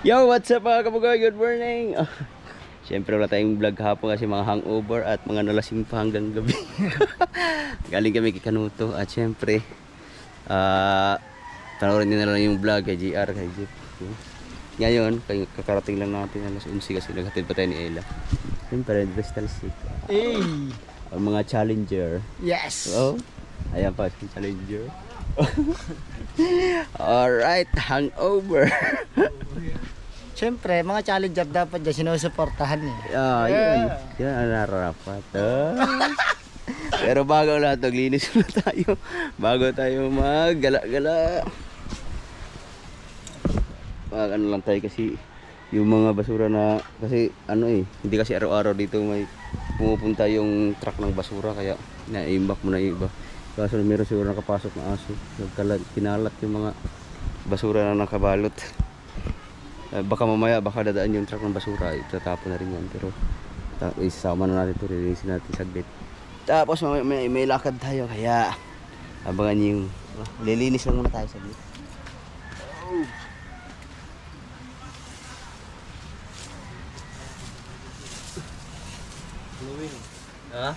Yo, what's up mga kabugoy? Good morning! Siyempre wala tayong vlog hapon kasi mga hangover at mga nalasing pa hanggang gabi. Galing kami kay Kanuto at siyempre panoorin din na lang yung vlog kay GR, kay Jeep. Ngayon, kakarating lang natin alas 11 kasi naghatid pa tayo ni Ella. Siyempre, Bristol Sick. Hey! Ang mga challenger. Yes! Oh, ayan pa, challenger. Alright, hangover. Siyempre, mga challenger dapat dyan sinusuportahan eh. Yan. Yan ang nararapat. Pero bago lahat, naglinis na tayo. Bago tayo maggala-gala. Ano lang tayo kasi yung mga basura na, kasi ano hindi kasi araw-araw dito may pumupunta yung truck ng basura kaya na-imbak mo na yung iba. Kaso meron siguro nakapasok na aso. Kinalat yung mga basura na nakabalot. Baka mamaya dadaan yung truck ng basura, itatapon na rin yan, pero isasama na natin ito, releasin natin saglit. Tapos may lakad tayo kaya abangan yung lilinis lang muna tayo saglit. Louie. Ha?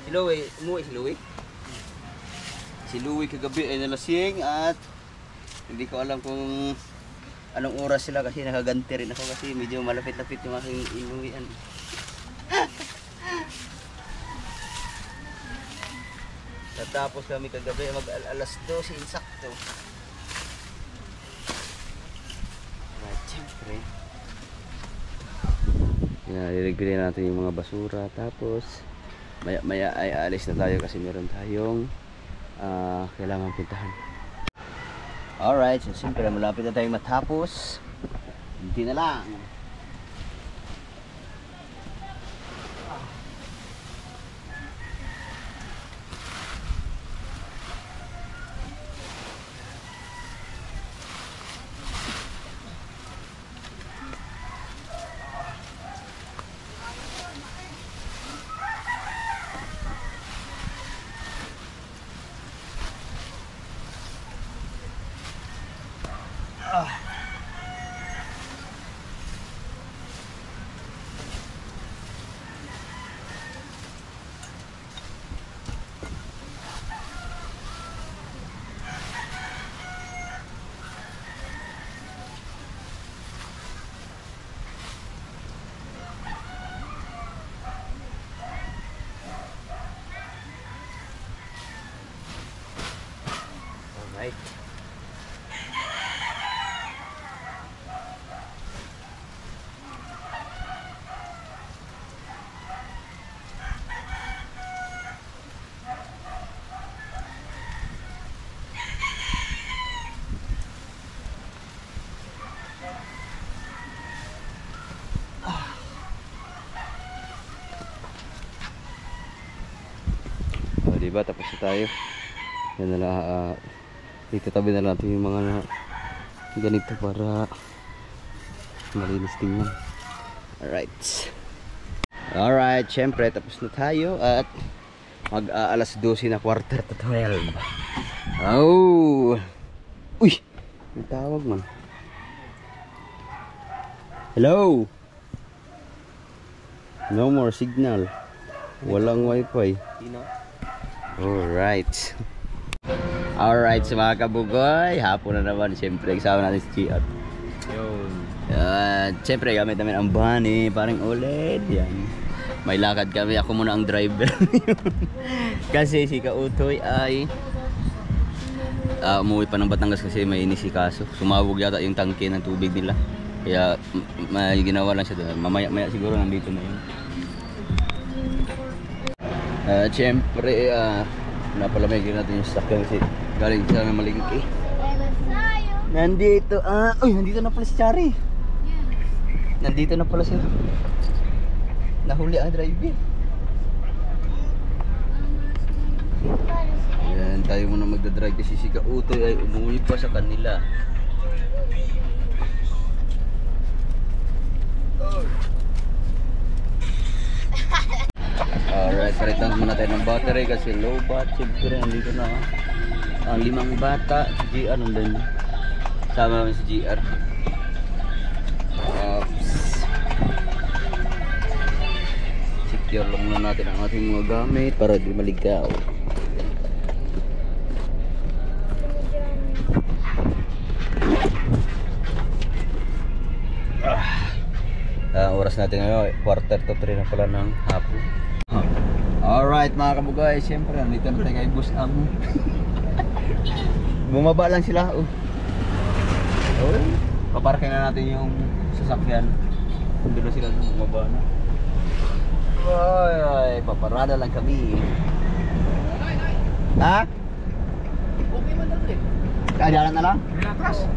Si Louie, umuwi si Louie? Si Louie kagabi ay nalasing at hindi ko alam kung anong oras sila kasi nakaganti rin ako kasi medyo malapit-lapit yung aking inuwian. Natapos kami kagabi alas 12 insakto. Right, siyempre. Iligpilin natin yung mga basura tapos maya ay alis na tayo kasi meron tayong kailangan puntahan. Alright, so siyempre malapit na tayong matapos. Hindi na lang. Alright. Diba tapos na tayo. Yan na lang, itatabi na natin yung mga ganito para malinis tingnan. Alright, syempre tapos na tayo at alas 12 na, quarter to 12. Oh! Uy! May tawag man. Hello! No more signal. Walang wifi. Alright. Alright, so mga kabugoy, hapon na naman. Siyempre, kasama natin si GR. Siyempre, gamit namin ang bunny, parang OLED. Yan. May lakad kami, ako muna ang driver. Kasi si Kautoy ay umuwi pa ng Batangas kasi may inisikaso. Sumabog yata yung tangke ng tubig nila. Kaya may ginawa lang siya doon. Mamaya siguro nandito na yun. Siyempre, napalamigin natin yung sakyan kasi galing sila na malingki. Nandito, nandito na pala si Chari. Nandito na pala sila. Nahuli ang driver. Ayan, tayo muna magdadrive kasi si Kautoy ay umuwi pa sa kanila. Alright, palitan muna tayo ng battery kasi low bat. Siyempre, nandito na ang 5 bata. Si GR nandun. Sama namin si GR. Secure lang muna natin ang ating mga gamit para di maligaw. Oras natin ngayon, 2:45 na pala ng hapon. Alright mga kabugay, siyempre nandito na tayo kay Boss Amo. Bumaba lang sila. Paparking na natin yung sasakyan. Doon na sila, bumaba na. Ay, paparada lang kami. Ha? Okay man na rin. Kaya na lang? Relax.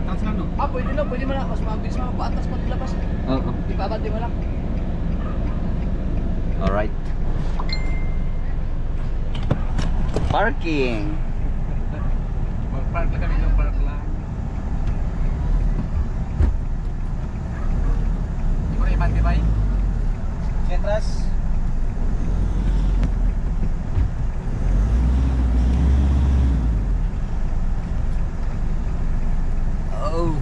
Taas lang no? Pwede lang, pwede mo lang. Mas mabilis mo paatas maglabas. Oo. Ipabati mo lang. Alright. Parking. Mag-park lang kami ng park lang. Hindi mo na ibante ba? Ketras. Oh.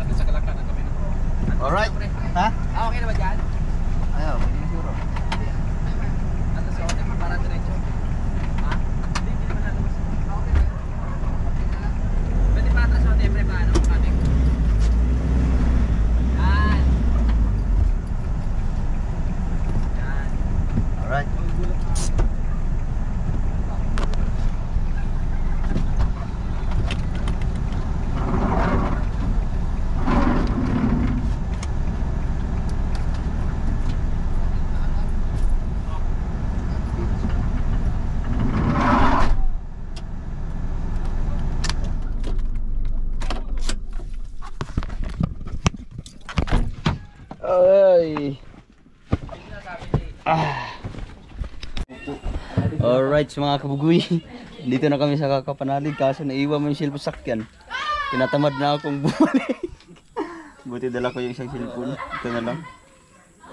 Nasa kalakad na kami. Alright. Ha? Okay na ba dyan? Ayaw, hindi siguro. Ano sa hotel para diretso? Ha? Hindi naman lalabas. Okay na. Pwede pa atras sa hotel, pre, paano kami? Yan. Yan. Alright. Ay. Alright mga kabugoy. Dito na kami sa Kakapanalig kaso naiwan mo yung cellphone sakyan. Tinatamad na akong bumalik. Buti dala ko yung isang cellphone. Ito na lang.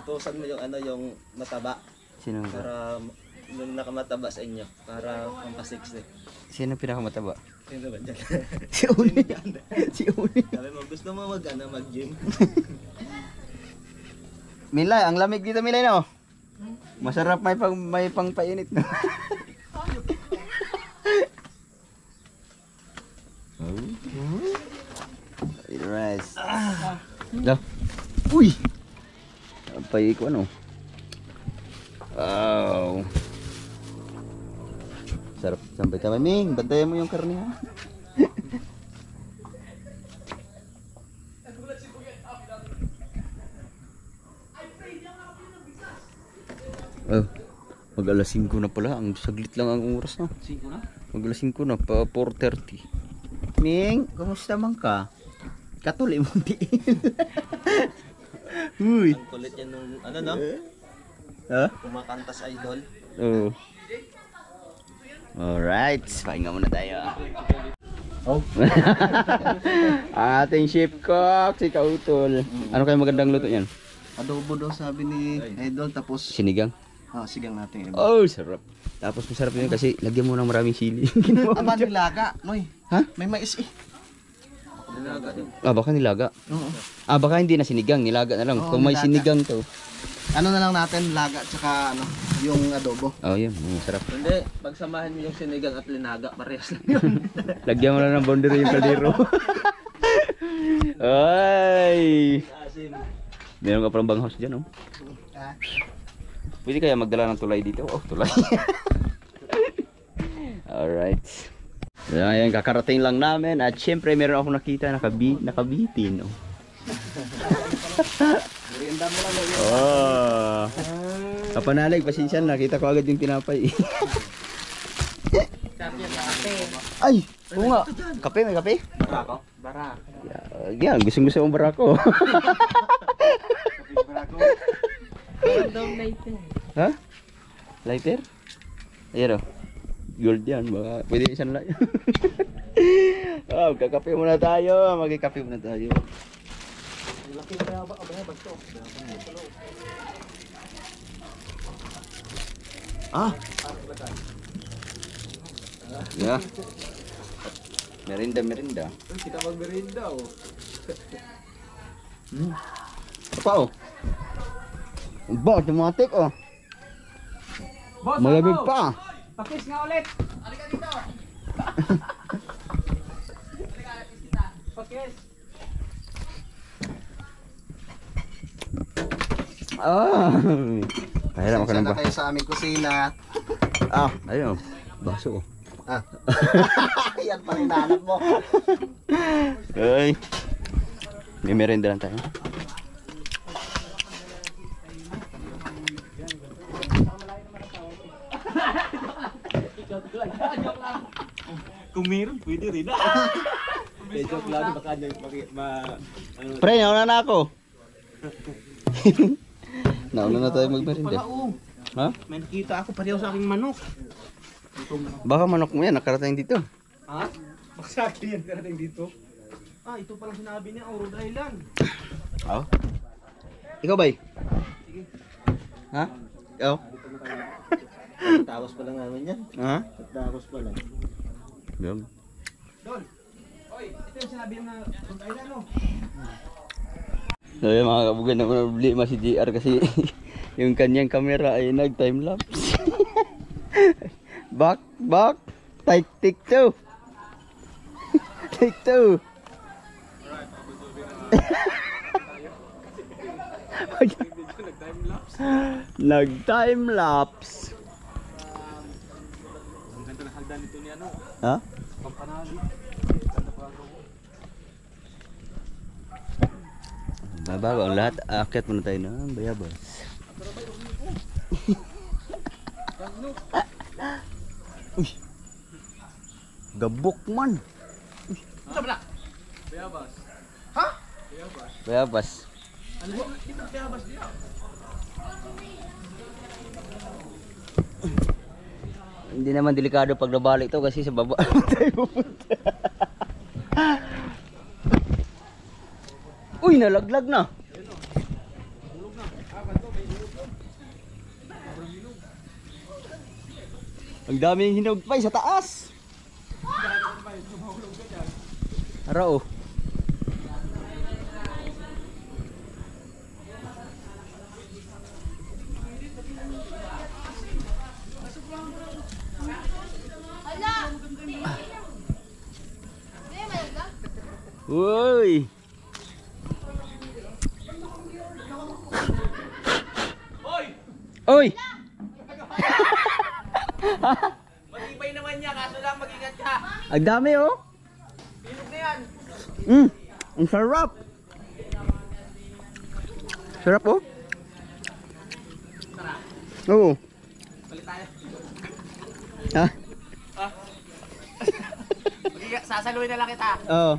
Utusan mo yung ano yung mataba Sino ba? para yung nakamataba sa inyo para pampasix eh. Sino pinakamataba? Sino ba dyan? Si Uni. Si Uni. Sabi mo gusto mo mag-gym? Milay, ang lamig dito Milay no? Masarap may pangpainit no? Rest. Dah. Uy. Apa ko ano? Wow. Sarap sampai tayo Ming, bantayan mo yung karne ha. Oh, mag alas 5 na pala. Ang saglit lang ang oras na. 5 na? Mag alas 5 na pa 4:30. Ming, kumusta man ka? Katuli mong diin. Uy. Ang kulit yan nung ano no? Ha? Kumakanta sa idol. Oh. Alright, pahinga muna tayo. Oh. Ating chef cook, si Kautol. Ano kayo magandang luto niyan? Adobo daw sabi ni idol tapos Sinigang. sigang natin. Oh, sarap. Tapos masarap yun kasi lagyan mo ng maraming sili. Ama nilaga, noy. Ha? May mais eh. Nilaga din. Ah, baka nilaga. Oo. Ah, baka hindi na sinigang, nilaga na lang. Oo, Kung may nilaga. sinigang to. Ano na lang natin, laga tsaka ano, yung adobo. Oh, yun. Masarap. Hindi, pagsamahin mo yung sinigang at linaga, parehas lang yun. Lagyan mo lang ng boundary yung kaldero. Ay! Asim. Meron ka parang banghouse dyan, oh. Pwede kaya magdala ng tulay dito? Oh, tulay. Alright. Ayan, kakarating lang namin. At syempre, meron ako nakita nakabitin, oh. Oh. Kapanalig, pasensya na. Nakita ko agad yung tinapay. Ay! Oo nga. Kape, may kape? Barako? Barako. Yan, gustong-gusto kong barako. Ha? Lighter? Ayan o. gold yan. Baka pwede isang lang. Kakape muna tayo. Magkikape muna tayo. Laki na ba? Bayabas to. Ah! Yeah. Merinda. Kita mag-merinda oh. Apa oh? Ba, automatic oh. Boss, Malamig ako! pa. Pakis nga ulit. Halika dito. Pakis. Ah. Pahiram ako ng Sana ba. kayo sa aming kusina. Ah, ayun. Baso oh. Ah. Yan pang hinahanap mo. Ay. May merinda lang tayo. Kung meron, pwede rin. Joke lang, baka Pre, nauna na ako. Nauna na tayo magmerinda. Ha? may nakita ako pareho sa aking manok. Baka manok mo yan, nakarating dito. Ha? Baka sa akin yan karating dito. Ah, ito palang sinabi niya, Rhode Island. Oh. Ikaw bay? Ha? Ikaw? Tapos pa lang namin yan. Ha? Tapos pa lang. Yun. Don. Oy, ito yung sinabi niya na Rhode Island, no? So yun mga kabugan, na problema si JR kasi yung kanyang camera ay nag-timelapse. Back. Take two. Take two. Nag-timelapse. Ang ganda ng hagdan nito ni ano, Ha? Pampanali. Babago ang lahat. Aakyat muna tayo ng bayabas. Uy. Gabok man. Ito ba na? Bayabas. Bayabas. Ano mo? Ito bayabas niya. Hindi naman delikado pag nabalik to kasi sa baba tayo pupunta. Uy, nalaglag na. Ang daming hinog pa sa taas. Araw. Uy. Uy. Matibay naman niya, kaso lang mag-ingat ka. Ang dami oh. Hinog na yan. Ang sarap. Sarap oh. Oo. Balik tayo. Ha? Sasaluhin na lang kita. Oo.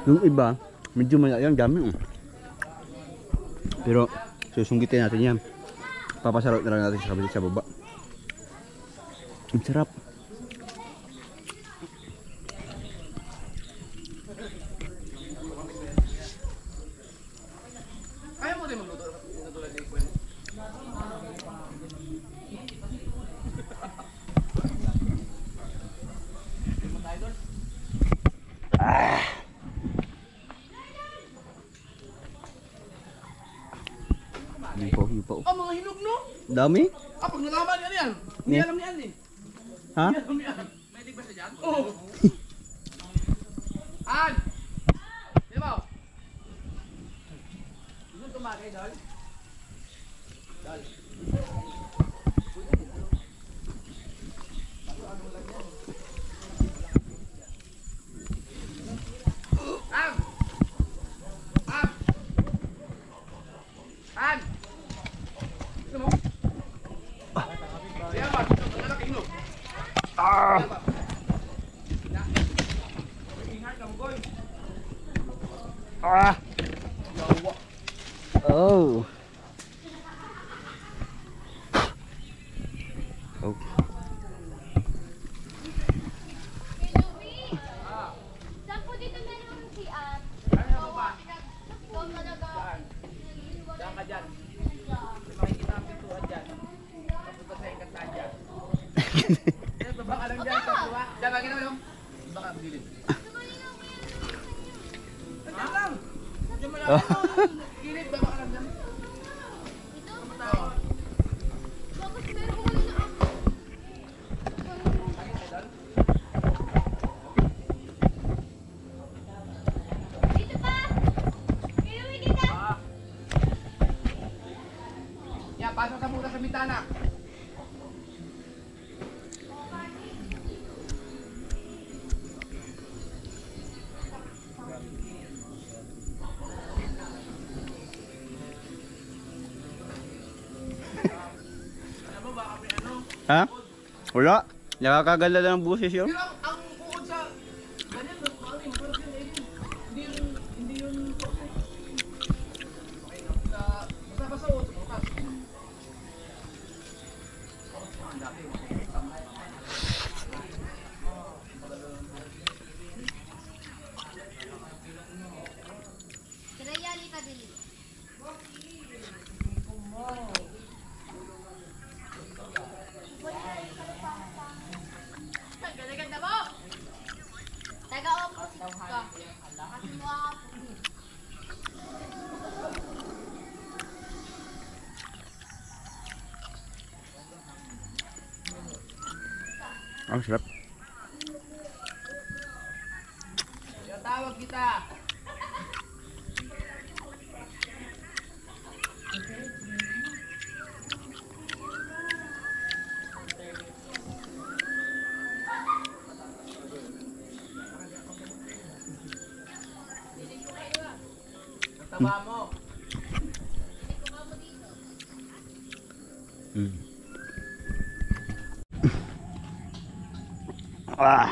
Yung iba, medyo malayang dami. Pero susunggitin natin yan. Papasarap na lang natin sa kabila sa baba. Ang sarap. Kaya mo din magluto tulad ng kwento. Yung pa. Ah, mga hinog no? Dami? Ah, pag nalaman yan yan. Hindi alam niyan eh. Ha? Hindi alam niyan. May tigba siya dyan? Oo. An! Di ba? Gusto tumagay, Dol? Dol. Am! Am! An! Gusto mo? Kaya ba? Ang lalaki hinog. Ingat ka, Boy. Ah! Yawa. Oh. Oh. Saan po dito na lang ang CR? Ikaw talaga. Diyan ka dyan. May makikita ang pintuan dyan. Papunta sa Encantadia dyan. Yes, baba ka lang dyan. Diyan, bakit naman yung? Baka magilid. Diyan lang. Diyan mo lang. Gilid, baba ka lang dyan. Ito? Bakit meron ko na ako? Dito pa! Kinuwi kita! Yan, pasok ka muna sa bintana. Ha? Wala. Nakakaganda lang ng buses yun. Pero ang uod sa ganyan, maraming parang yun, hindi yun okay na. Basta uod sa bukas. Ang dati, Kirayali ka din. Ganda-ganda mo! Taga-opposite ka. Kasi mo ako. Ang sarap. tawag kita. Taba mo. Ah,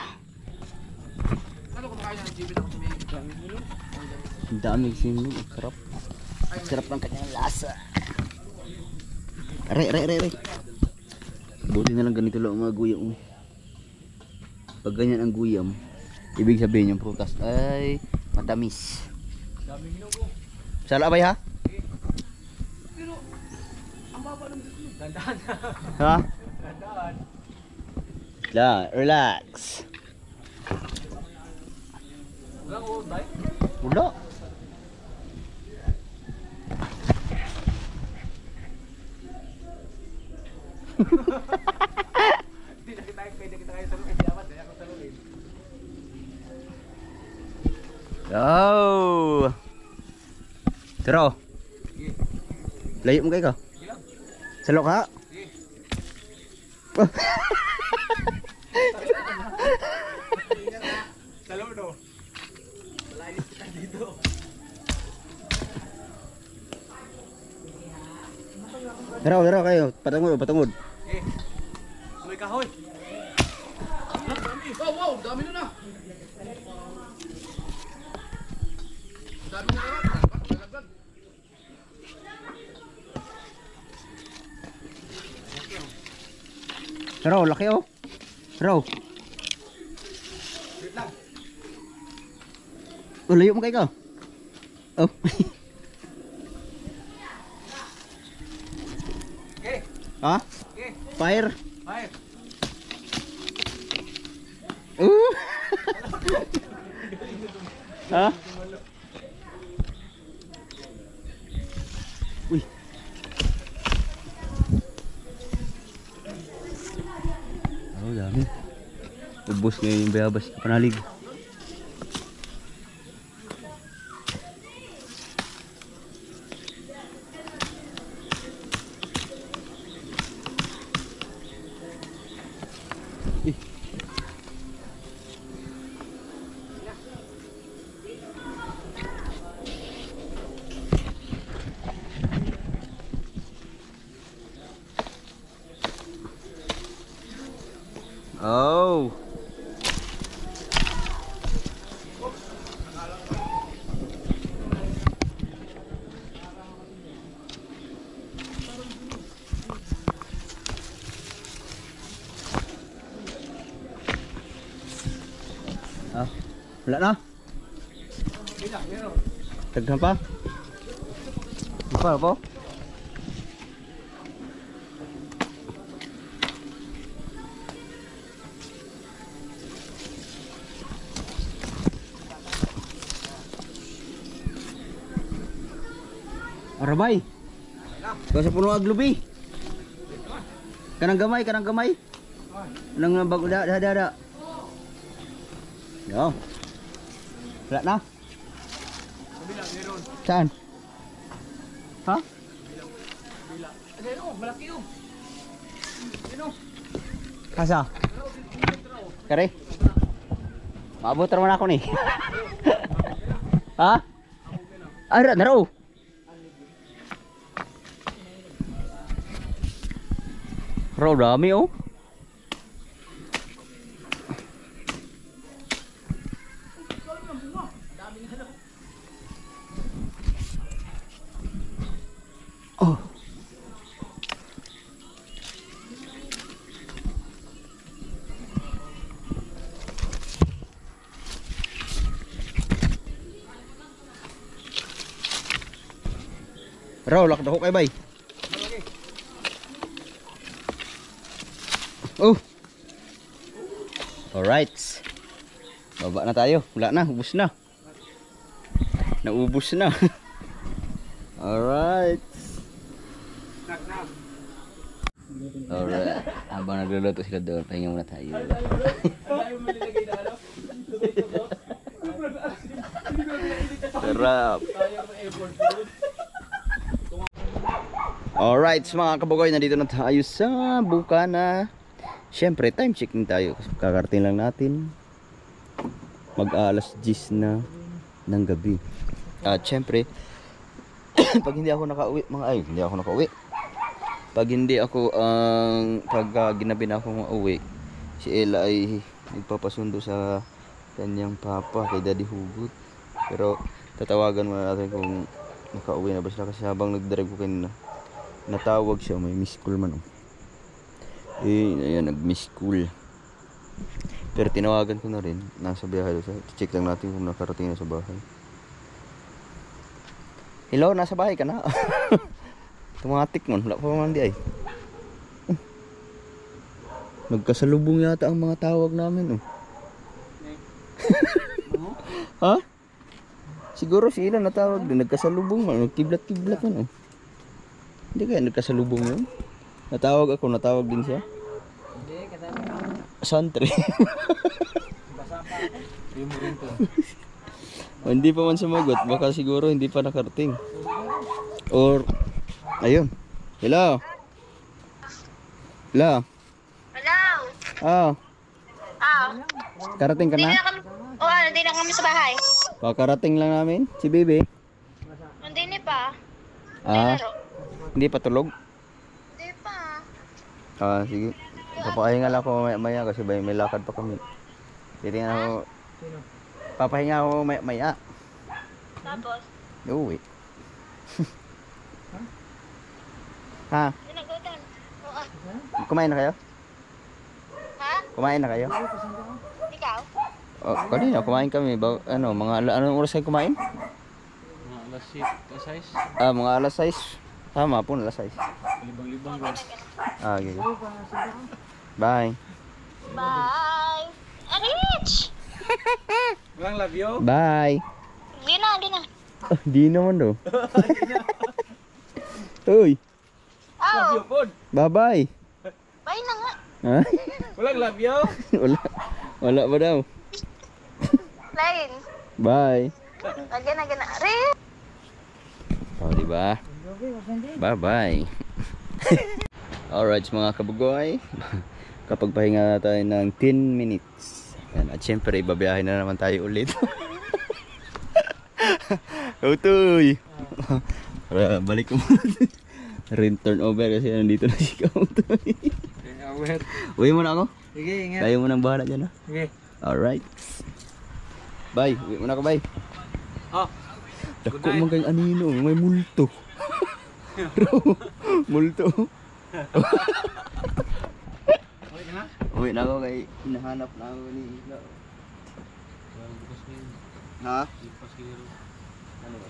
Ano kumakain ng GB na kumain? ang daming sinin. Ang sarap. Ang sarap ng kanyang lasa. Are. Buti na lang ganito lang ang mga guyam. Pag ganyan ang guyam, ibig sabihin yung prutas ay matamis. Daming hinugo. Sala ba ha? Pero, ang baba ng dito. Dandahan. Ha? Dandahan. La, relax. Walang old bike? Wala. Hindi na kita pwede kita kayo saluin. Dapat kaya ako saluin. Oh. Tero. Sige. Layo mo kayo ka. Sige lang. Salo ka. Sige. Saludo do. Lalis kita dito. Tero kayo. Patungod. Eh. Sumoy kahoy. Wow, dami na na. Dami na na. Laglag. Tero, laki oh. Tero. Wait lang. Oh, layo mo kayo ka. Oh. Okay. Ha? Okay. Fire. Fire. Ha? Uy. Oh, dami. Ubos ngayon yung bayabas na panalig. Oh. Wala na? Taghan pa? Apa po? Arabay. Basta puno aglubi. Kanang gamay, kanang gamay. Nang bago da. Yo. Wala na. Saan? Ha? Malaki yun. Kasa? Kare? Maabot naman ako ni. Ha? Ara, naro. Raw dami oh. Oh. Raw lakad ako kay bay. Oh. Alright. Baba na tayo. Wala na, ubos na. Naubos na. Alright. Alright. Habang nagluluto sila doon, pahinga muna tayo. Sarap. Alright, mga kabugoy, nandito na tayo sa Bukana. Siyempre, time checking tayo. Kakarating lang natin. Mag-alas 10 na ng gabi. At siyempre, pag hindi ako nakauwi, pag hindi ako pag ginabi na ako mauwi, si Ella ay nagpapasundo sa kanyang papa kay Daddy Hugot. Pero tatawagan muna natin kung nakauwi na ba sila, kasi habang nag-drive ko kanina, natawag siya, may miss call man. Ayan, nag-miss call. Pero tinawagan ko na rin, nasa biyahe. Check lang natin kung nakarating na sa bahay. Hello, nasa bahay ka na? Tumatik man, wala pa man di ay. Nagkasalubong yata ang mga tawag namin. Ha? Siguro sila natawag din, nagkasalubong man, kiblat-kiblat man. Hindi kaya nagkasalubong yun? Natawag ako, natawag din siya. Hindi, kasama. Santre. Basa pa ako. Yung mo rin to. Hindi pa man sumagot, baka siguro hindi pa nakarating. Or, ayun. Hello? Hello? Hello? Ah, Ah, karating ka hindi na? na kami, hindi na kami sa bahay. Kakarating lang namin, si Bibi. Hindi ni pa. Ah, hindi pa tulog? Hindi pa. Ah, sige. Papahinga lang ako maya kasi may lakad pa kami. Titingnan ako. Papahinga ako maya. Tapos, Uwi. Ha? sinagutan. Kumain na kayo? Ha? Kumain na kayo? Ikaw? Oh, kanina kumain kami. Anong oras kayo kumain? Mga alas 6. Ah, mga alas 6. Tama po, alas 6. Libang-libang guys. Ah, okay. Bye. Bye! Rich! Walang love you? Bye. Di na. Oh, di naman daw. Uy, Love you Oh, pod. bye-bye. bye na nga. Ha? Walang love you? Wala ba daw? Lain. Bye. Again. Rich! Oh, di ba? Bye-bye. Alright, mga kabugoy. Kapag pahinga tayo ng 10 minutes. Yan. At syempre, babiyahin na naman tayo ulit. Utoy! Balik ko muna. Rin turn over kasi nandito na si Kautoy. Uwi mo na ako. Sige, ingat. Tayo mo nang bahala dyan, ha? Sige. Alright. Bye. Uwi mo na ako, bye. Oh. Dako man kayong anino. May multo. Multo. Okay na? Uwi na ako kay hinahanap na ako ni Isla. Ha? Ano ba?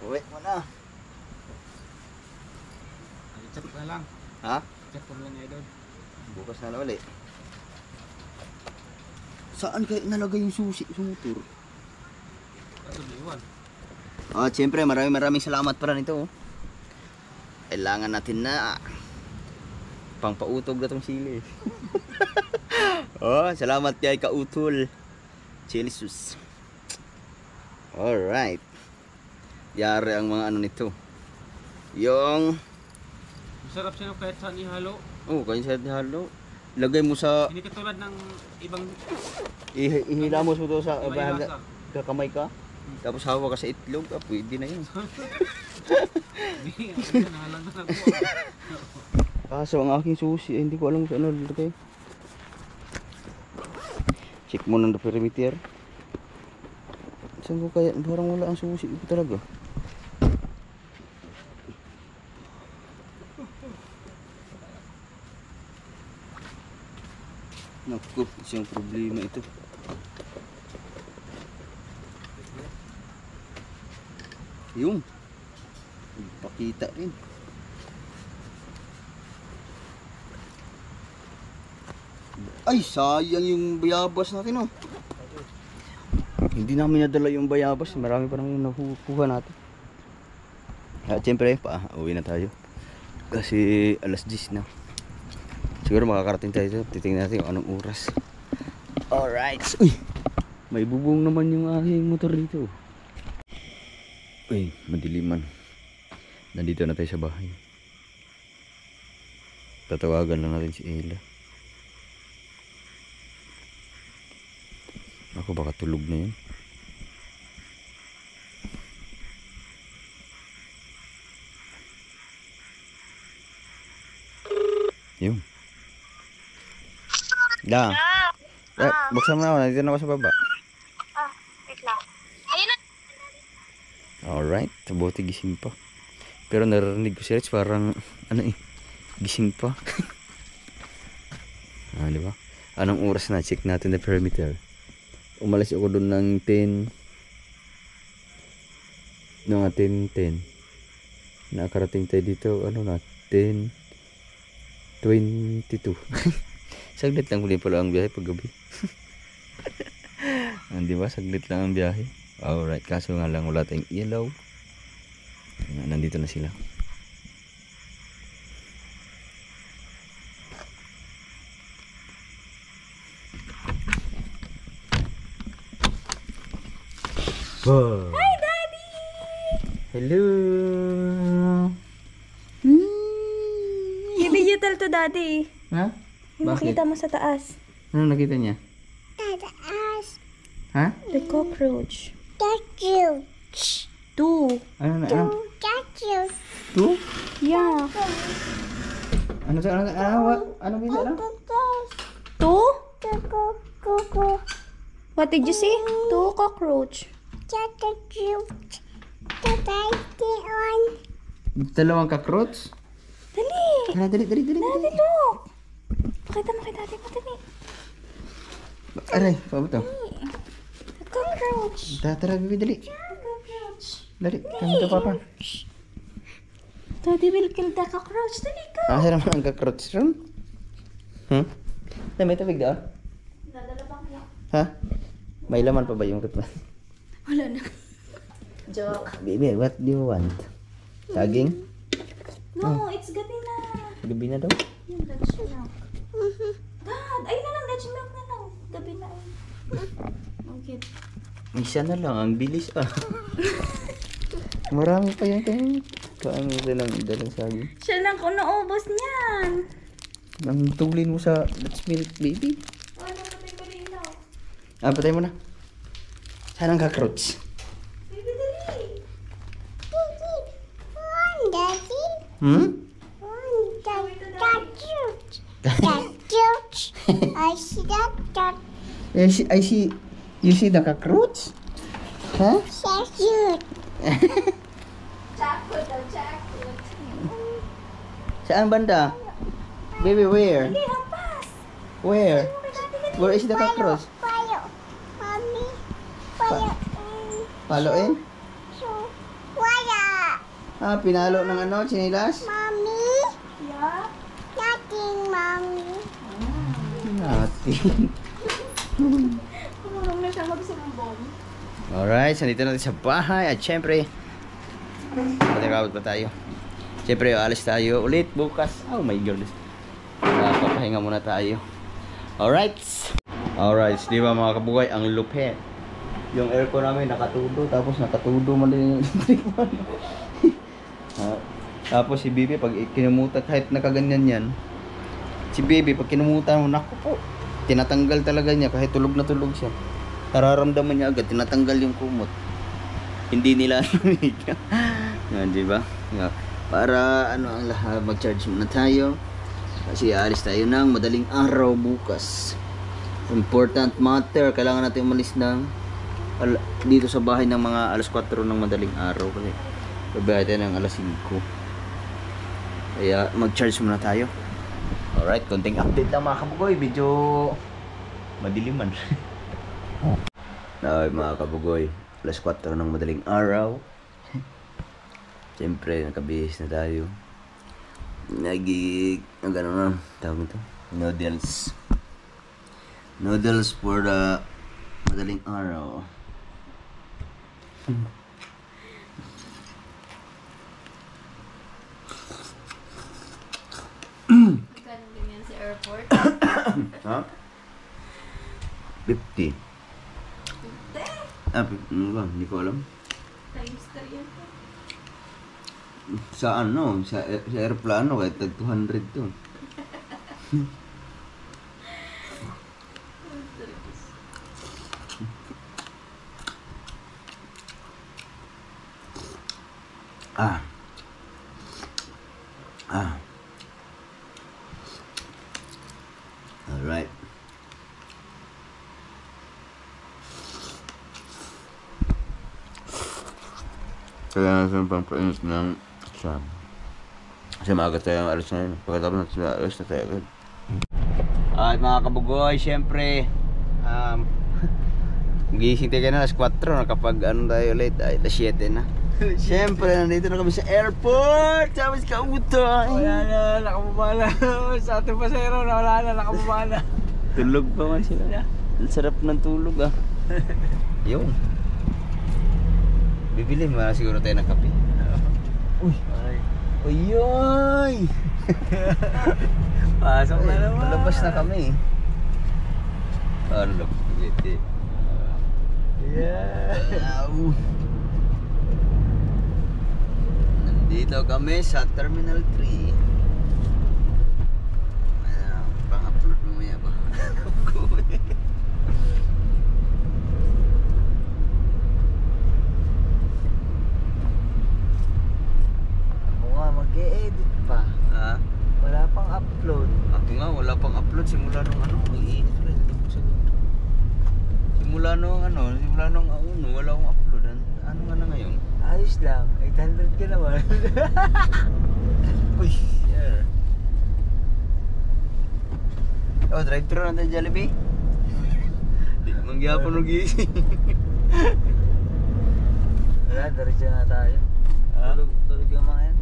Uwi mo na. Chat na lang. Ha? Chat ko lang idol. Bukas na ulit. Saan kayo nalagay yung susi sa motor? Kaso iwan. Siyempre maraming salamat pala nito. Kailangan natin na pangpautog na tong sili. Salamat kay Kautol Chili Sus. Alright. Yari ang mga ano nito. Yung Masarap siya kahit saan ihalo. Kain sa halo. Lagay mo sa Hindi katulad ng ibang ihilamos mo to sa iba yung lasa. kakamay ka. Tapos hawa ka sa itlog, pwede na yun. Hindi, nahalang na ako. Kaso ang aking susi, hindi ko alam kung ano lalagay. Check mo ng perimeter. Saan ko kaya? Parang wala ang susi ko talaga. Naku, isang problema ito. Yung pakita rin. Ay, sayang yung bayabas natin, oh. Hindi namin nadala yung bayabas. Marami pa nang nakukuha natin. At siyempre, uwi na tayo. Kasi alas 10 na. Siguro makakarating tayo dito. Titingnan natin kung anong oras. Alright. Uy! May bubong naman yung aking motor dito. Uy, madiliman. Nandito na tayo sa bahay. Tatawagan lang natin si Ella. Ako baka tulog na yun. Yung. Da. Buksan mo na ako. Nandito na ako sa baba. Wait lang. Ayun na. Alright. Buti gising pa. Pero narinig ko si Rich parang gising pa. Di ba? Anong oras na? Check natin the perimeter. Umalis ako doon ng 10. Mga 10. Nakarating tayo dito. 10:22. Saglit lang huli pala ang biyahe pag gabi. Di ba? Saglit lang ang biyahe. Alright. Kaso nga lang wala tayong ilaw. Nandito na sila. Wow. Hi, Daddy! Hello! I-video to Daddy. Ha? Yung Bakit? makita mo sa taas. Ano nakita niya? Tataas. Ha? The cockroach. Tatouch. 2. Ano na? Ano? Tatouch. Two? Yeah. Ano sa ano bisa lang? 2? Kuku. What did you say? 2 cockroach. Tatouch. Tatouch. Dalawang cockroach? Dali. Dali. Daddy, look. Pakita mo kay Daddy mo, dali. Aray, pa ba to? The cockroach. Tara, bibi, dali. Cockroach. Dali, kami to papa. Daddy will kill the cockroach. Dali ka. Asa naman ang cockroach ron? May tubig daw? Dadala ba kaya? Ha? May laman pa ba yung rutman? Wala na. Joke. Baby, what do you want? Saging? No, it's gabi na. Gabi na daw? Yung Dutch milk. Dad, ayun na lang, Dutch milk na lang. Gabi na ay. Okay. Isa na lang, ang bilis Marami pa yan kayo. Paano lang dalang saging? Siya lang kung naubos niyan. Ang tulin mo sa let's milk, baby. Wala, patay ko rin ilaw. Patay mo na. Saan ang cockroach? Baby, dali. Daddy. Tatouch. Tatouch. I see that. I see. You see the cockroach? Huh? Tatouch. Jackpot daw, jackpot. Saan banda? Baby, where? Dali, hampas. Where? Okay, Daddy, Where is the cockroach? Payo. Mommy. Pa- Payo. Paloin? So, wala. Ah, pinalo ng ano, chinilas? Mommy. Yeah? Nothing, mommy. Natin. Kumulong na siya magsumbong. Alright, so dito natin sa bahay at syempre patikabot pa tayo. Syempre alis tayo ulit bukas. Oh my goodness. Papahinga muna tayo. Alright. Alright, di ba mga kabugay, ang lupet. Yung aircon namin nakatudo, tapos nakatudo man din yung electric fan. Tapos si Bibi pag kinumutan, kahit nakaganyan yan, si Bibi pag kinumutan mo, naku po, tinatanggal talaga niya kahit tulog na tulog siya. Nararamdaman niya agad, tinatanggal yung kumot. Hindi nila lamig. Yan, di ba? Yeah. Para ano ang lahat, mag-charge muna tayo. Kasi aalis tayo ng madaling araw bukas. Important matter, kailangan natin umalis ng dito sa bahay ng mga alas 4 ng madaling araw kasi babae tayo ng alas 5. Kaya mag-charge muna tayo. Alright, konting update lang mga kabugoy. Medyo madiliman. Ay mga kabugoy, alas 4 ng madaling araw. Siyempre, nakabihis na tayo. Gano'n na, tawag ito, noodles. Noodles for the madaling araw. Ganun din yan sa airport. Ha? 50. Ah, ano ba? Hindi ko alam. Times 3 yan. Sa ano? Sa aeroplano, kahit tag 200 to. Ah. Ah. Alright. Kailangan natin pang painit ng exam. Kasi maaga tayo ang alis na yun. Pagkatapos natin na alis na tayo agad. At mga kabugoy, syempre gising tayo na alas 4. Nakapag ano tayo ulit, ay alas 7 na. Syempre, nandito na kami sa airport. Sabi sa kautoy. Wala na, nakababa na. Sa ating pasero na wala na, nakababa na. Tulog pa man sila. Ang sarap ng tulog ah. Yun. Bibili mo na siguro tayo ng kape. Uy. Uyoy! Pasok na naman. Palabas na kami. Ano? Giti. Yeah. Nandito kami sa Terminal 3. Pang-upload mamaya ba? Ako nga, mag-e-edit pa. Ha? Wala pang upload. Ako nga, wala pang upload simula nung ano, ang init rin. Simula nung ano, wala akong upload. Ano nga na ngayon? Ayos lang, 800 ka naman. Uy, yeah. Oh, drive-thru na tayo Jollibee. Di mangyapon ng gising. Wala, diretso na tayo. Ha? Tulog yung mga yan.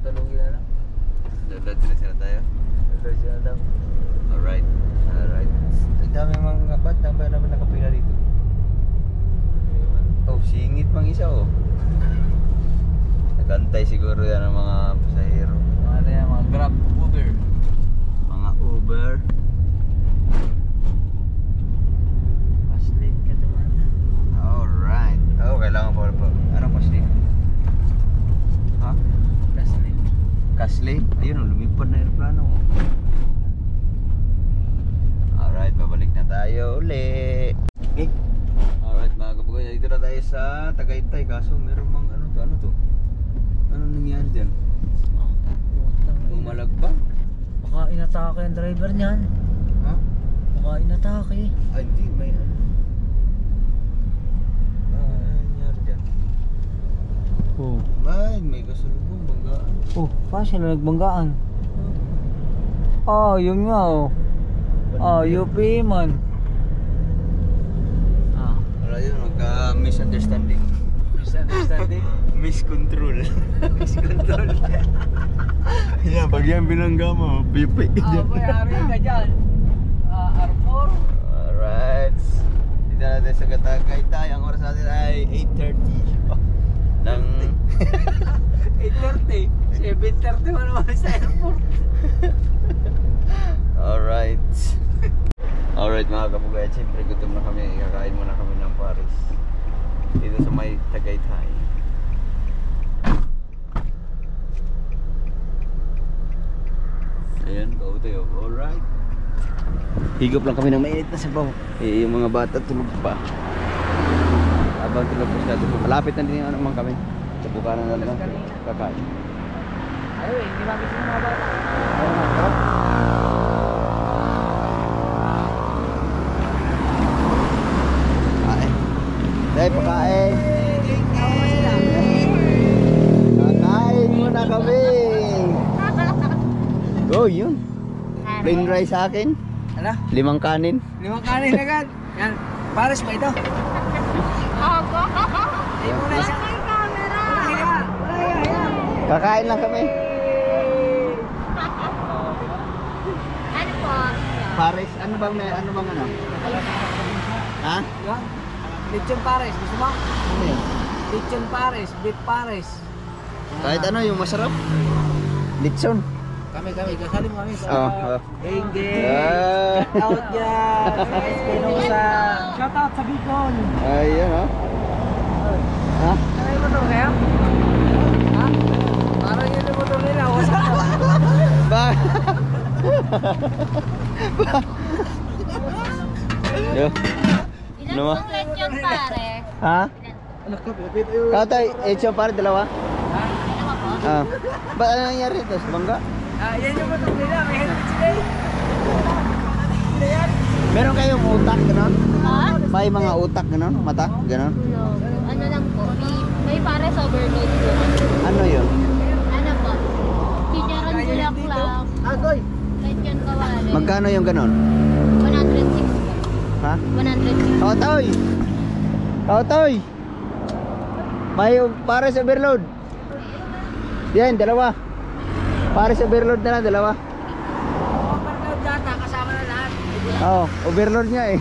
Tulogin na lang. Diretso na tayo. Diretso na daw. Alright. Alright. Ang dami mga kapat, tambay naman nakapila dito. Oh, singit pang isa oh. Nagantay siguro yan ng mga pasahero. Ano yan, mga Grab, Uber. Mga Uber. Paslit ka naman. Alright. Oh, kailangan pa po. Anong pasli? Ha? Paslit. Kasli? Ayun oh, lumipad na aeroplano oh. Alright, babalik na tayo uli. Okay. Alright mga kabugoy, dito na tayo sa Tagaytay. Kaso meron mang ano to? Ano nangyari dyan? Umalagba? Baka inatake ang driver niyan. Ha? Baka inatake. Ay, hindi. May ano. Ano nangyari dyan? Oh. May kasalubong, banggaan. Oh, pa siya na nagbanggaan. Oh, yun nga oh. Oh, UP man. Ah, Wala yun, magka-misunderstanding. misunderstanding. Miscontrol. Miscontrol. Yan, pag yan binangga mo, pipi ka Ah, dyan. bayari ka dyan. R4. Alright. Dito natin sa Tagaytay. Ang oras natin ay 8:30. Ng 8:30. 7:30 mo naman sa airport. Alright. Alright mga kabugayan, siyempre gutom na kami. Kakain muna kami ng Paris. Dito sa may Tagaytay. Ayan, go tayo. Alright. Higop lang kami ng mainit na sabaw. Eh, yung mga bata tulog pa. Habang tulog pa sila, malapit na din naman kami. Sa bukanan na lang kakain. Ay, hindi mabis yung mga bata. Kain. Dahil pakain. Kakain muna kami. Oh, yun. Plain rice sa akin. Ano? 5 kanin. 5 kanin agad. Yan. Pares ba ito? Ako. Ay, muna isa. May camera. Wala yan. Kakain lang kami. Ano po? Pares, ano bang ano? Ha? Yan. Lechon pares. Gusto mo? Ano yun? Lechon pares. Beef pares. Kahit ano yung masarap. Litson. Kami. Kasali mo kami sa Oh. Geng. Ah. Shout out dyan. Espinosa. Shout out sa Bicol. Ayun oh. Ha? Ano yung motor kaya? Ha? Parang yun yung motor nila. Wasak ko. Ba? Yo. Ilan Ano mo? pong lechon pare? Ha? Anak ko, pipit yun. Kautay, ito para dalawa. Ha? Dalawa po? Ah. Ba't ano nangyari dito? Sa bangga? Yan yung motor nila. May helmet sila eh. Meron kayong utak, gano'n? Ha? May mga utak, gano'n? Mata, gano'n? No. Ano lang po? May pares overload po. Ano yun? Ano po? Chicharon bulaklak. Agoy. Lechon kawali. Magkano yung gano'n? 106 po. Ha? 106. Kautoy! Kautoy! May pares overload. Yan, dalawa. Pares overload na lang, dalawa. Overload data. Kasama na lahat. Oo, overload nga eh.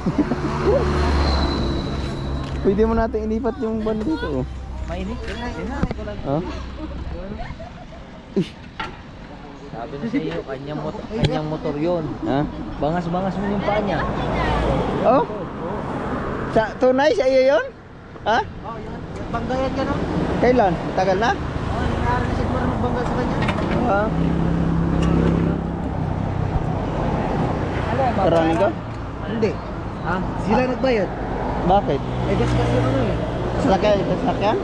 Pwede mo natin ilipat yung van dito. Mainit. Oh. Sabi na sa iyo, kanyang motor yun. Ha? Bangas-bangas mo yung paa niya. Oh? Tunay sa iyo yun? Ha? Oh, yun. Banggayan ka no? Kailan? Tagal na? Oh, nangyari mo na magbangga sa kanya. Ha? Ano, Karami ka? Hindi. Ha? Sila nagbayad. Bakit? Eh, gasgas yung ano eh. Sasakyan?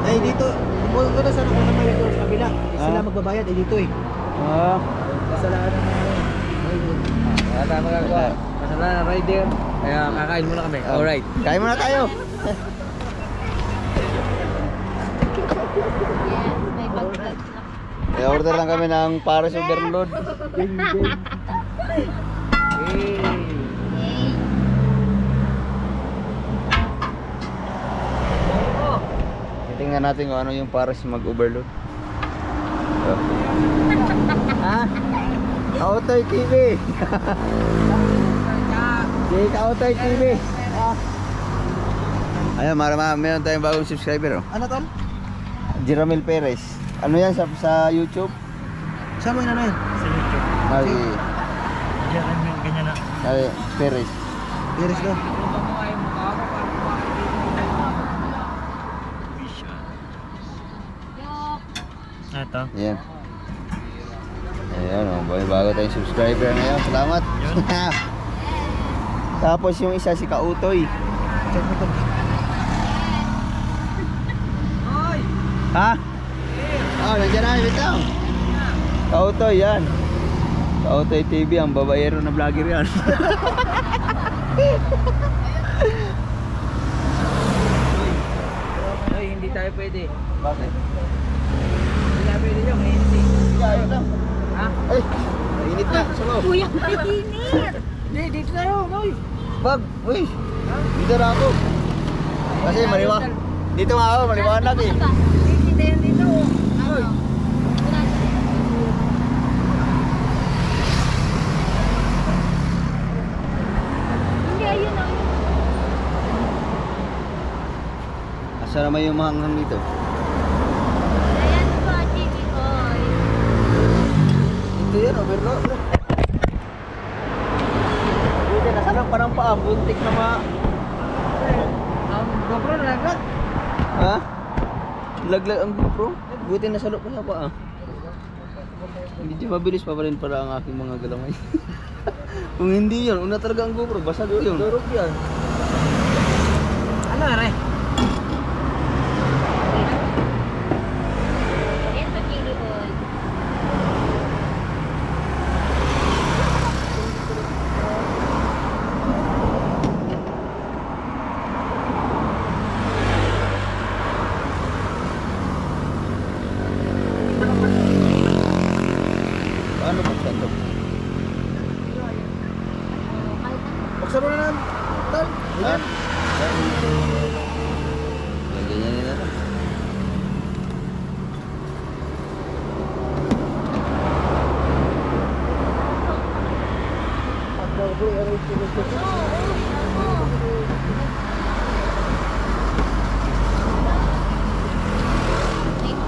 Eh, dito. Kung ko na sana kung namayad doon sa kabila. Eh, sila Ah. magbabayad. Eh, dito eh. Ah. Kasalanan ng ano. Wala tayong magagawa. Kasalanan ng rider. Kaya kakain muna kami. Alright. Kain muna tayo. Yes, may bagtag na. I-order lang kami ng pares overload. Hey. Tingnan natin kung ano yung pares mag-overload. Ha? Kautoy TV. Si Kautoy TV. Ayun, meron tayong bagong subscriber oh. Ano tol? Jeramil Perez. Ano yan sa YouTube? Saan mo yun ano yun? Sa YouTube. Ay, Ganyan na. ay Perez. Iris do. Ito. Yan. Ayan oh, bago tayong subscriber ngayon. Salamat. Tapos yung isa si Kautoy. Check mo to. Ha? Oh, nandiyan na, wait lang. Kautoy yan. Kautoy TV, ang babayero na vlogger yan. Ay, hindi tayo pwede. Bakit? Hindi tayo pwede yung hindi. Ayos lang. Ha? Ay, Init na sa loob. Kuya, mainit. Hindi, dito tayo, boy. Bag, uy. Dito na ako. Kasi dito nga ako, maliwanag eh. Dito yan dito. Boy. Hindi, ayun na. Asa naman yung mahanghang dito? Ayan po, Chichi Boy. Ito yan, overload. Buti, nasanang pa ng paa. Buntik na Ang GoPro nalaglag. Ha? Laglag ang GoPro? Buti nasalok pa sa paa. Hindi mabilis pa rin para ang aking mga galamay. Kung hindi yan, una talaga ang GoPro. Basag yun. Durog yan. Ano yan eh? Ayan po, Chichi Boy. Paano magsantok? Buksan mo na lang. Tal. Ha? Ganyan nila na.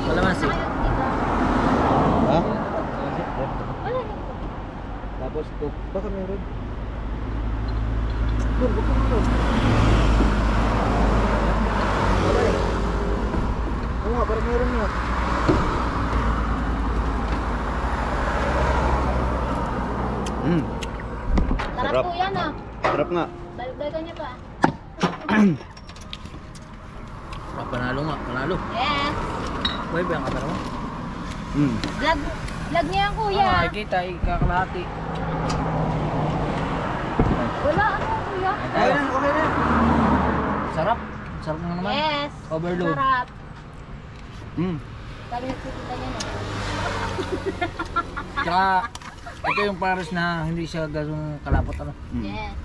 Wala masih. Ha? Wala na. Tapos ito. Baka meron. Oo nga, parang meron nga. Sarap Sarap. po yan ah. Sarap nga. Dagdagan niya pa. Panalo nga, panalo. Yes. Boy, ba ang kamera mo? Vlog niya yan, kuya. Ah, kita, ikakalahati. Wala ano, kuya. Okay na, okay na. Sarap. Sarap nga naman. Yes. Overload. Sarap. Mm. Sabi nagkikita niya na. Tsaka, ito yung pares na hindi siya gano'ng kalapot ano. Yes.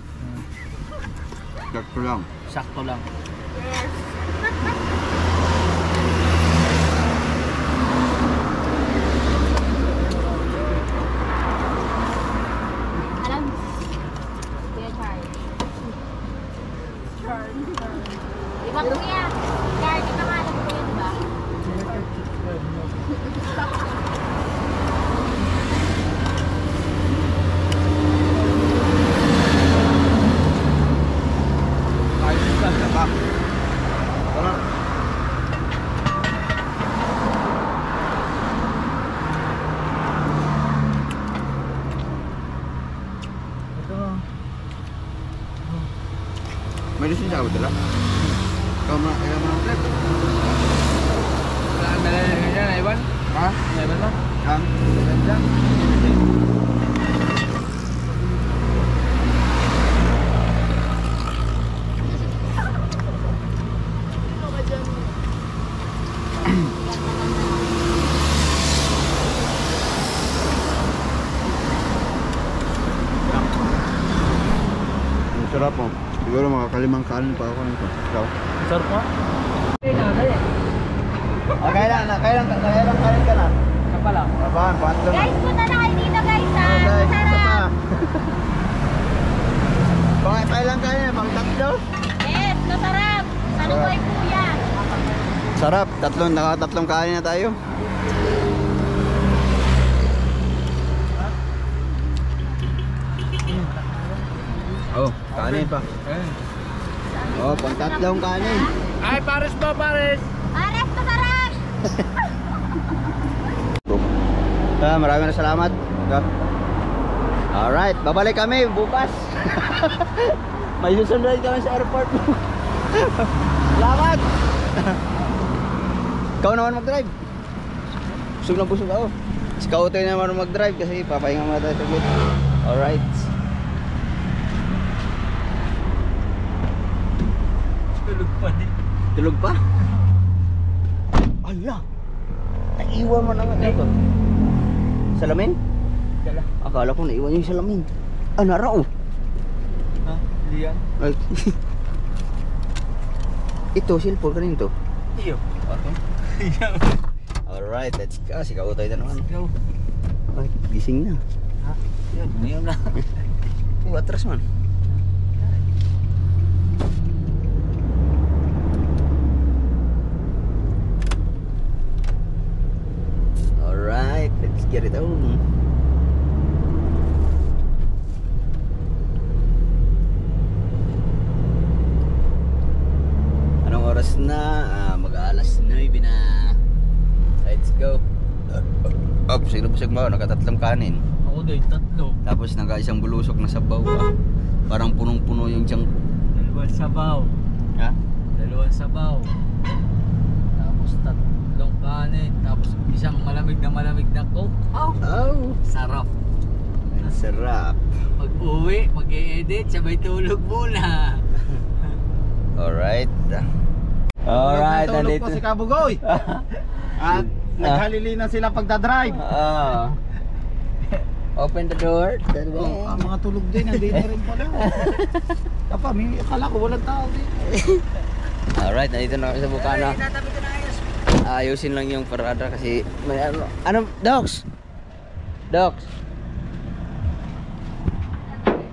Sakto lang. Sakto lang. Yes. Alam, Kuya Charles. Di ba kuya? Charles, di ba nga alam ko yun, di ba? Ayos lang. Sarap. Sarap. Ito. May lisensya ka ba dala? Ikaw mo ang trip. Wala ang dala niya na Ivan? Ha? Na Ivan mo? Ang? Ganda. Ang sarap mo. Siguro makakalimang kanin pa ako nito. Ikaw? Sarap mo? Okay na, dali. Kailan kanin ka na? Kapal lang. Abahan, panto na. Guys, punta na kayo dito guys ha. Guys, isa Sarap. pa. Kailan kanin? Pang tatlo? Yes, masarap. Ano ba yung kuya? Sarap. Nakatatlong kanin na tayo. Oh, kanin pa. Oh, pang tatlong kanin. Ay, pares ba, pares? Ares, masarap. Maraming salamat. Alright, babalik kami bukas. May susunod kami sa airport. Salamat. Ikaw naman mag-drive. Busog na busog ako. Si Kautoy naman mag-drive kasi papahinga muna tayo saglit. Alright. Tulog pa din. Tulog pa? Ala. Naiwan mo naman ito. Salamin? Dala. Akala ko naiwan yung salamin. Ah, nara oh. Ha? Liyan? Ay. Ito, cellphone kanin to. Iyo. Okay. Alright, let's go. Sigaw tayo na naman. Go. Ay, gising na. Ha? Yun, ngayon na. Atras man. Alright, let's get it on. Anong oras na? Mag-aalas 9 na. Let's go. Up, sino busog mo? Nakatatlong kanin. Ako doon, 3. Tapos naka-isang bulusok na sabaw. Parang punong-puno yung tiyang. 2 sabaw. Ha? 2 sabaw. Tapos 3 kanin. Tapos isang malamig na coke. Oh, Oh, sarap. ang sarap. Pag-uwi, mag-e-edit, sabay tulog muna. Alright. Alright, Tulog nandito. po si Kabugoy. At naghalili na sila pagdadrive. Open the door. Oh, ang mga tulog din, nandito rin pala. Kapa, may akala ko walang tao din. Alright, nandito na kami sa Bukana. Ayusin lang yung parada kasi may ano. Ano, Docs? Docs?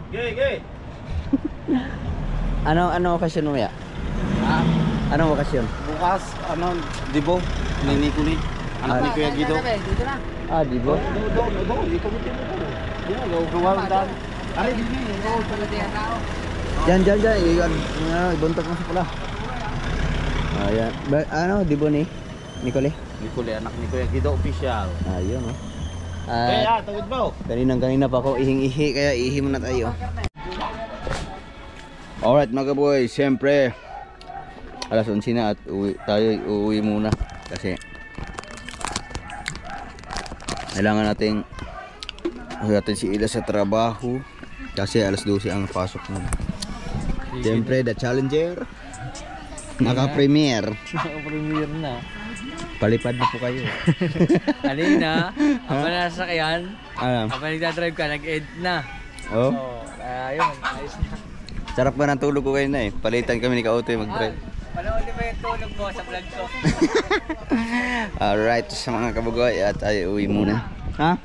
Gay. Ano okasyon mo ya? Ha? Anong okasyon? Bukas, Dibo, ni Nicoli. Anak ni Kuya Guido. Dito na. Ah, di ba? No, dito mo dito. Yeah, gawang dan. Ay, hindi. Diyan. Iyan, ibuntok mo sa pula. Ayan. Ano, di ba ni? Nicole? Nicoli, anak ni Kuya Guido official. Ayun, oh. Kaya, tawid mo. Kanina pa ako ihing-ihi, kaya ihi muna tayo. Alright mga boy, siyempre alas 11 na at uuwi muna kasi kailangan natin si Ida sa trabaho kasi alas 12 ang pasok mo. Siyempre the challenger naka-premiere. Naka-premiere na. Palipad na po kayo. Kanina, ako na sasakyan. Ano? Ako nagdadrive ka, nag-edit na. Oh? So, kaya yun, ayos na. Sarap ba ng tulog ko kayo na eh. Palitan kami ni Kautoy mag-drive. Panood mo yung tulog mo sa vlog ko. Alright, sa mga kabugoy at tayo uwi muna. Ha?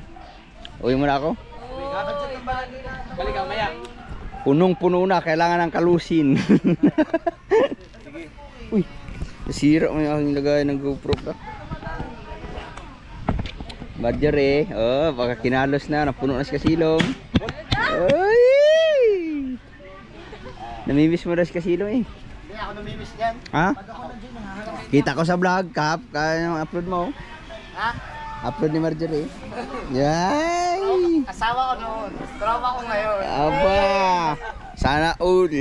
Uwi muna ako? Balik ka, maya. Punong-puno na, kailangan ng kalusin. Uy, nasira mo yung aking lagay ng GoPro ka. Badger eh. Oh, baka kinalos na, napuno na si Kasilong. Ay! Namimiss mo na si Kasilong eh. Hindi ako namimiss yan. Ha? Kita ko sa vlog, Kap. Kaya yung upload mo. Ha? Upload ni Marjorie. Yay! Asawa ko noon. Trauma ko ngayon. Aba! Sana all.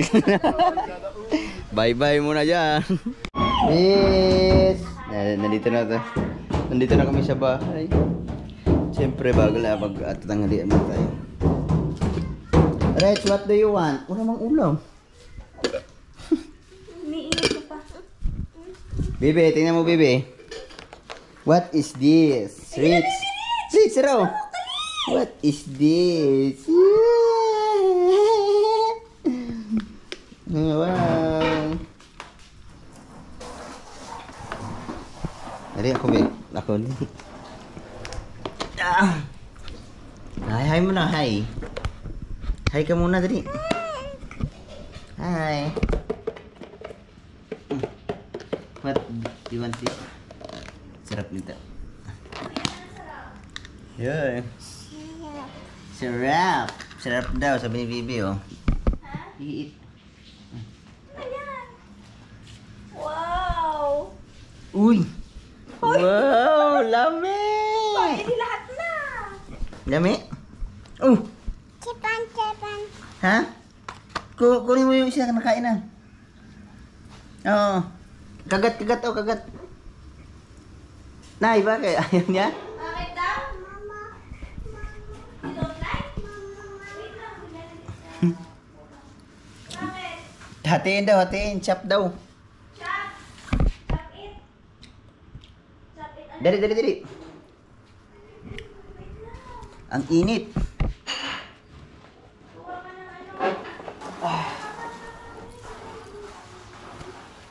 Bye-bye muna dyan. Yes! Nandito na to. Nandito na kami sa bahay. Siyempre bago na mag-tatanghalian mo tayo. Rich, what do you want? Wala mang ulam. Umiingat ko pa. Bebe, tingnan mo, Bebe. What is this? Rich. Rich, raw. What is this? Wow. Dari ako, Bebe. Ako din. Hi muna, hi. Hi ka muna, Dari. Hi. What do you want this? Sarap nito. Yeah. Sarap. Sarap daw, sabi ni Bibi, oh. Eat. Ayan. Wow. Uy! Wow! Lami! Hindi lahat na. Lami? Oh! Chipan. Ha? Kunin mo yung isa na nakain na. Oo. Kagat, oh, kagat. Nay, bakit? Ayaw niya? Bakit daw? You don't like? Bakit? Hatiin daw, hatiin. Chop daw. Chop. Chop it. Chop it. Dali. Ang init.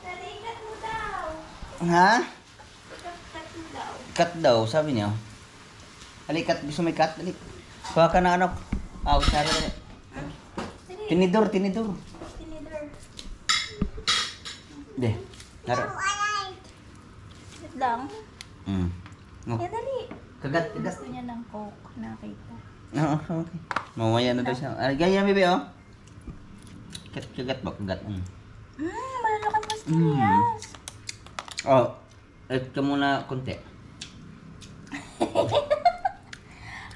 Dali, ikat mo daw. Ha? Ikat mo daw. Cut daw, sabi niya. Ali, cut. Gusto may cut? Ali. Kuha ka na ano. Sara. Dali. Tinidor. Tinidor. De. Naro. Wait lang. Oh. Yan, dali. Kagat. Gusto niya ng coke. Nakita. Oo, okay. Mamaya na daw siya. Gaya, bebe, oh. Kagat ba? Kagat. Malalakan mo stress. Oh. Add ka muna konti.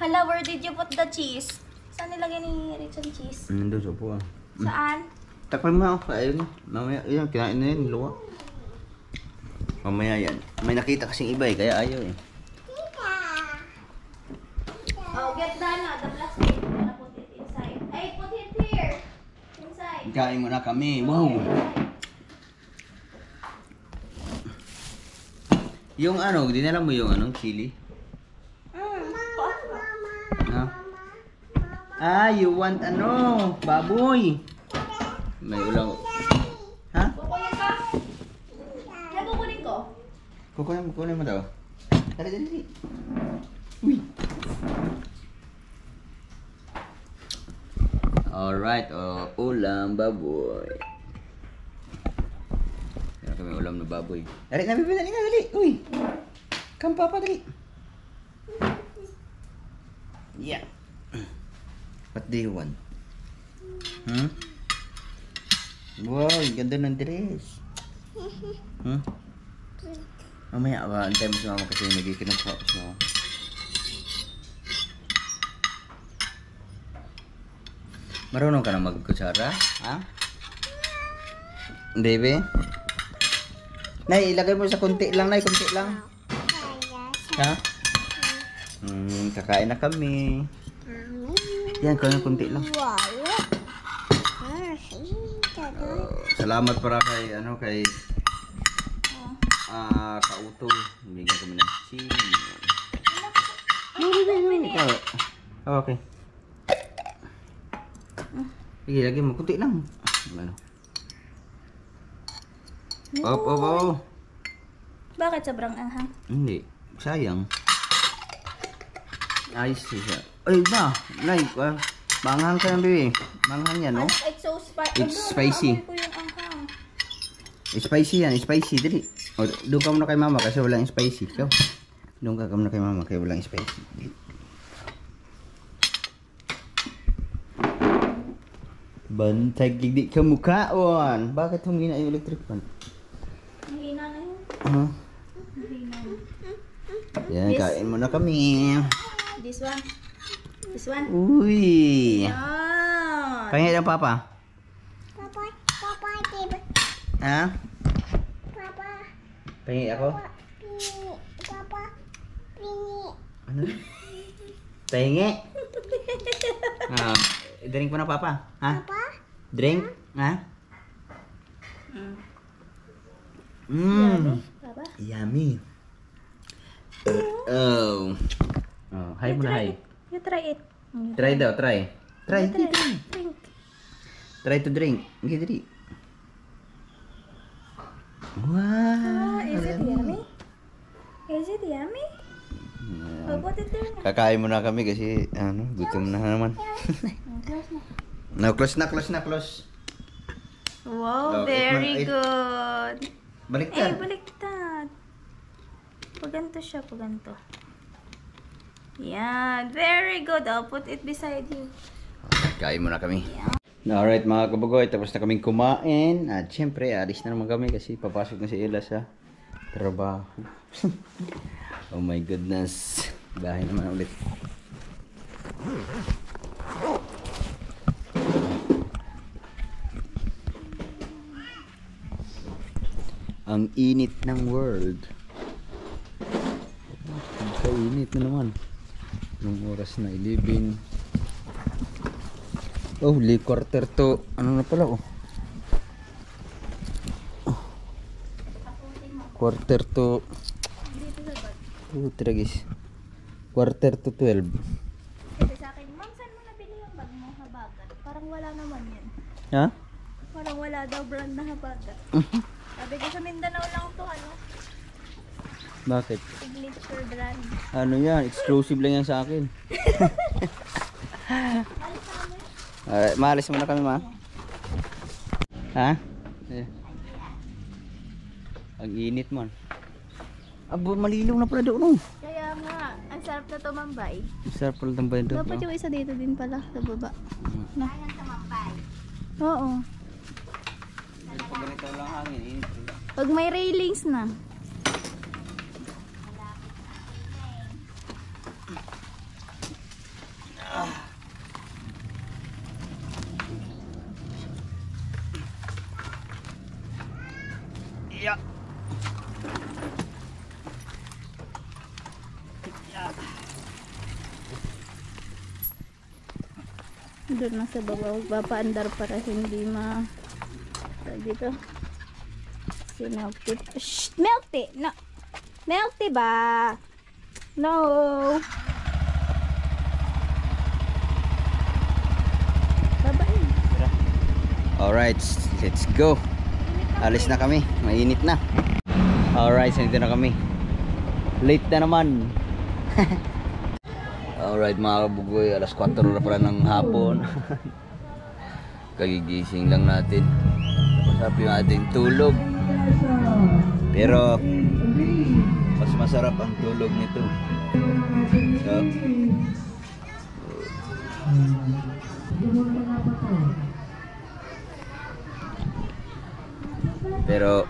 Hala, where did you put the cheese? Saan nilagay ni Rich ang cheese? Doon sa po, ah. Saan? Takpan mo ako. Ayun. Mamaya, yun. Kinain na yun. Luwa. Mamaya yan. May nakita kasing iba eh. Kaya ayaw eh. Oh, get the plastic. I'm gonna put it inside. Hey, put it here. Inside. Kain muna kami. Wow. Yung ano, dinala mo yung anong chili? Ha? You want ano? Baboy. May ulang. Ha? Kukunin ka? Yan, kukunin ko. Kukunin mo daw. Dali. Uy. Alright, ulam baboy. Yan kami ulam na baboy. Dali na, dali. Uy. Come papa, dali. Yeah. What do you want? Wow, ganda ng dress. Mamaya ba, antay mo si mama kasi nagkikinap ko si mama. Marunong ka na magkutsara? Ha? Baby? Nay, ilagay mo sa konti lang, Nay, konti lang. Ha? Kakain na kami. Yan, kaya konti lang. Salamat para kay Kautol. Bigyan kami ng chili. Okay. Sige, lagi mo. Kunti lang. Ano? Op. Bakit sobrang anghang? Hindi. Sayang. Ayos siya. Ay, ba? Like, manghang ka ng bebe. Manghang yan, no? It's so spicy. It's spicy. Ko yung anghang. Spicy yan. Spicy. Dali. O, doon ka muna kay mama kasi walang spicy. Ikaw. Doon ka muna kay mama kasi walang spicy. Bantag di ka mukhaon. Bakit humina yung electric fan? Mahina na yun. Mahina na. Yan, kain muna kami. This one. This one. Uy. Yan. Pahingit ang papa. Ha? Pahingit ako? Ano? Pahingit? Drink mo na papa. Ha? Drink? Ha? Papa? Yummy. Hi muna, hi. You try it. Try daw, try. Try. Drink. Try to drink. Okay, dali. Wow. Is it yummy? Is it yummy? Oh, put it there na. Kakain muna kami kasi gutom na naman. Close na. No, close. Wow, Oh, very it- good. Baliktad. Baliktad. Paganto siya, paganto. Yan, very good. I'll put it beside you. Kain muna kami. Alright mga kabugoy, tapos na kaming kumain. At syempre, alis na naman kami kasi papasok na si Ella sa trabaho. Oh my goodness. Bahay naman ulit. Ang init ng world. Kainit na naman. Nung oras na 11. Oh, quarter to. Ano na pala oh. Quarter to. Tira guys. Quarter to 12. Ha? Parang wala daw brand na habada. Sabi ko sa Mindanao lang to, ano? Bakit? Signature brand. Ano yan? Exclusive lang yan sa akin. Alright, maalis muna kami, ma. Ha? Eh. Ang init man. Abo, maliliw na pala doon. Kaya nga, ang sarap na tumambay. Sarap pala tambay doon. Dapat yung isa dito din pala, sa baba. Na. Oo. Pag ganito lang hangin, init. Pag may railings na. Yeah. Doon na sa baba, magpapaandar para hindi dito. Si Melty. Shh! Melty! No! Melty ba? No! Babae. Alright, let's go. Alis na kami, mainit na. Alright, so dito na kami. Late na naman. Alright mga kabugoy, alas 4 na pala ng hapon. Kagigising lang natin. Masarap yung ating tulog. Pero mas masarap ang tulog nito. So, pero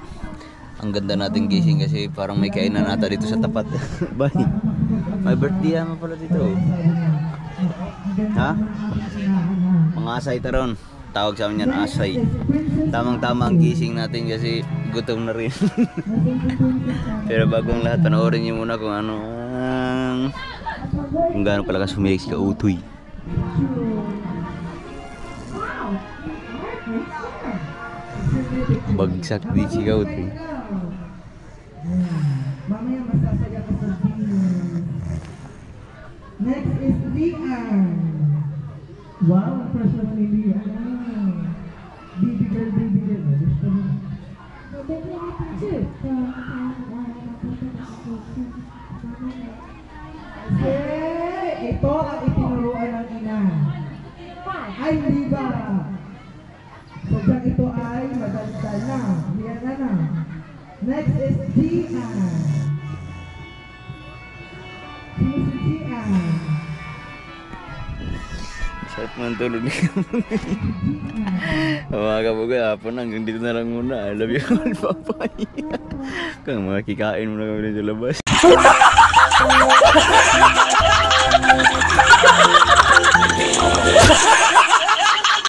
ang ganda nating gising kasi parang may kainan ata dito sa tapat. Bye. May birthday naman pala dito. Ha? Mga asay taron. Tawag sa amin yan, asay. Tamang-tama ang gising natin kasi gutom na rin. Pero bagong lahat, panoorin niyo muna kung ano kung gaano pala ka sumilig si Kautoy. Bagsak di si Kautoy. Mamaya masasaya ka sa dinner. Next is Lian. Wow, ang fresh naman ni Lian. Baby girl, baby girl. Gusto mo? Kasi ito ang itinuruan ng ina. Ay, hindi ba? Sadyang ito ay madalitan na. Lian na. Next is Gian. Sino si Gian? Sarap ng tulog niya. Mga kabugay, hapon hanggang dito na lang muna. I love you all, papay. Kung makikikain mo na kami sa labas.